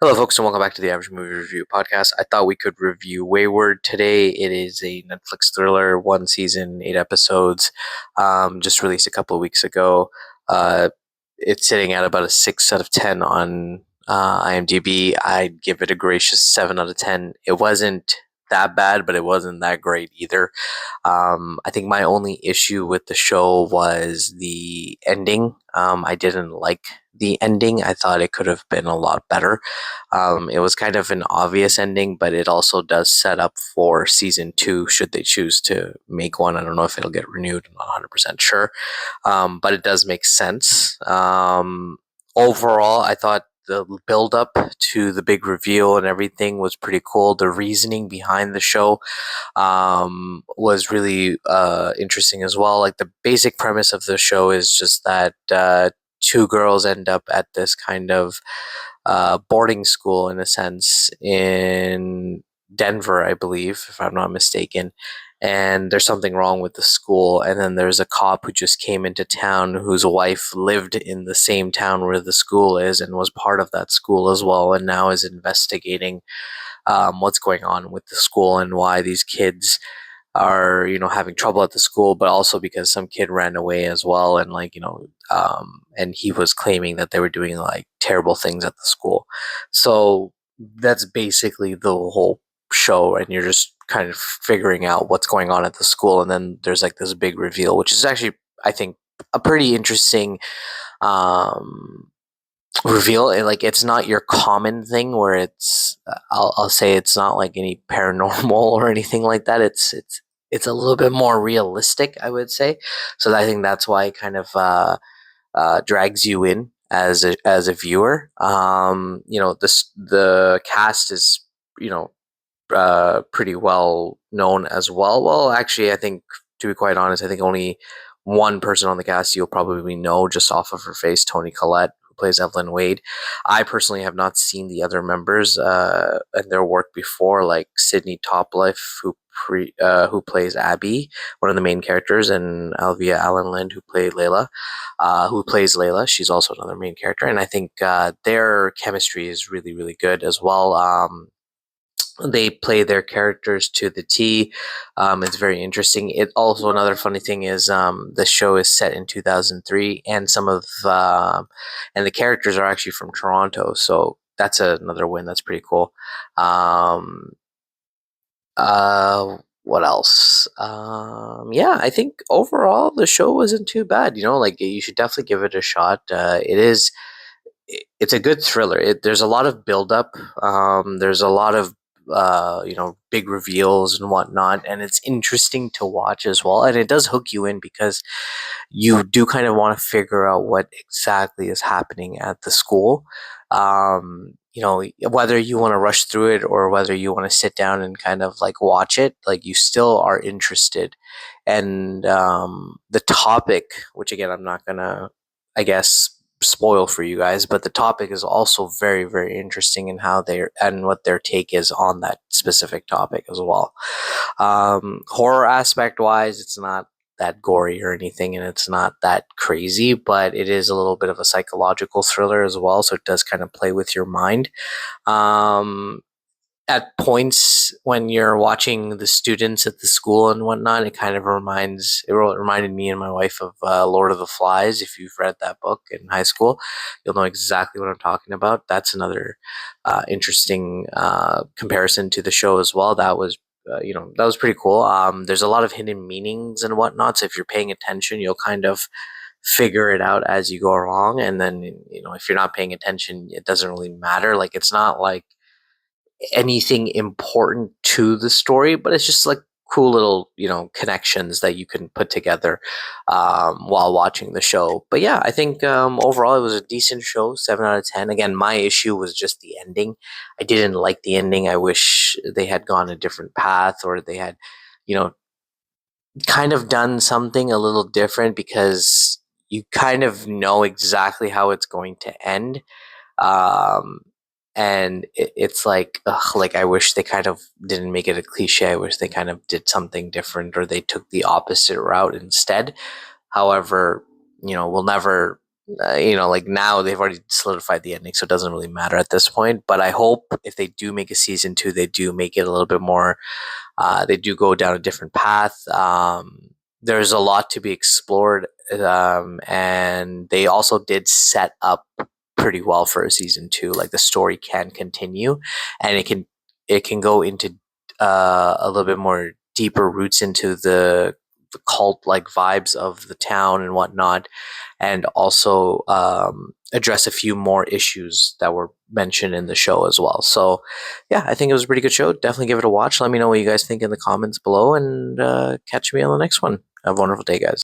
Hello, folks, and welcome back to the Average Movie Review Podcast. I thought we could review Wayward today. It is a Netflix thriller, one season, 8 episodes, just released a couple of weeks ago. Uh, it's sitting at about a 6 out of 10 on IMDb. I'd give it a gracious 7 out of 10. It wasn't that bad, but it wasn't that great either. I think my only issue with the show was the ending. I didn't like the ending. I thought it could have been a lot better. It was kind of an obvious ending, but it also does set up for season two should they choose to make one. I don't know if it'll get renewed. I'm not 100% sure, but it does make sense. Overall, I thought the build up to the big reveal and everything was pretty cool. The reasoning behind the show was really interesting as well. Like the basic premise of the show is just that two girls end up at this kind of boarding school, in a sense, in Denver, I believe, if I'm not mistaken. And there's something wrong with the school. And then there's a cop who just came into town whose wife lived in the same town where the school is and was part of that school as well. And now is investigating what's going on with the school and why these kids are having trouble at the school, but also because some kid ran away as well, and and he was claiming that they were doing like terrible things at the school. So that's basically the whole show, and you're just kind of figuring out what's going on at the school, and then there's like this big reveal, which is actually, I think, a pretty interesting um reveal. And like, it's not your common thing where I'll say it's not like any paranormal or anything like that. It's a little bit more realistic, I would say. So I think that's why it kind of drags you in as a viewer. The cast is you know pretty well known as well. Well, actually, I think, to be quite honest, I think only one person on the cast you'll probably know just off of her face, Toni Collette, who plays Evelyn Wade. I personally have not seen the other members and their work before, like Sydney Topliff, who plays Abby, one of the main characters, and Alvia Allen Lind, who plays Layla. She's also another main character, and I think their chemistry is really, really good as well. They play their characters to the T. It's very interesting. It also, another funny thing is, the show is set in 2003, and and the characters are actually from Toronto, so that's another win. That's pretty cool. Um, what else? Yeah, I think overall the show wasn't too bad. Like, you should definitely give it a shot. It's a good thriller. There's a lot of build up. There's a lot of big reveals and whatnot, and it's interesting to watch as well. And it does hook you in because you do kind of want to figure out what exactly is happening at the school. Whether you want to rush through it or whether you want to sit down and kind of like watch it, like, you still are interested. And the topic, which again, I'm not gonna, I guess, spoil for you guys, but the topic is also very, very interesting in how they and what their take is on that specific topic as well. Horror aspect wise, it's not that gory or anything, and it's not that crazy, but it is a little bit of a psychological thriller as well, so it does kind of play with your mind. Um, at points when you're watching the students at the school and whatnot, it reminded me and my wife of Lord of the Flies. If you've read that book in high school, you'll know exactly what I'm talking about. That's another interesting comparison to the show as well. That was pretty cool. There's a lot of hidden meanings and whatnot, so if you're paying attention, you'll kind of figure it out as you go along. And then, if you're not paying attention, it doesn't really matter. Like, it's not like anything important to the story, but it's just like cool little, connections that you can put together while watching the show. But yeah, I think overall it was a decent show, 7 out of 10. Again, my issue was just the ending. I didn't like the ending. I wish they had gone a different path, or they had, you know, kind of done something a little different, because you kind of know exactly how it's going to end. Um, and it's like, ugh, like, I wish they kind of didn't make it a cliche. I wish they kind of did something different, or they took the opposite route instead. However, we'll never like now they've already solidified the ending, so it doesn't really matter at this point. But I hope if they do make a season two, they do make it a little bit more. They do go down a different path. There's a lot to be explored, and they also did set up pretty well for a season two. Like the story can continue, and it can go into a little bit more deeper roots into the cult like vibes of the town and whatnot, and also address a few more issues that were mentioned in the show as well. So, yeah, I think it was a pretty good show. Definitely give it a watch. Let me know what you guys think in the comments below, and catch me on the next one. Have a wonderful day, guys.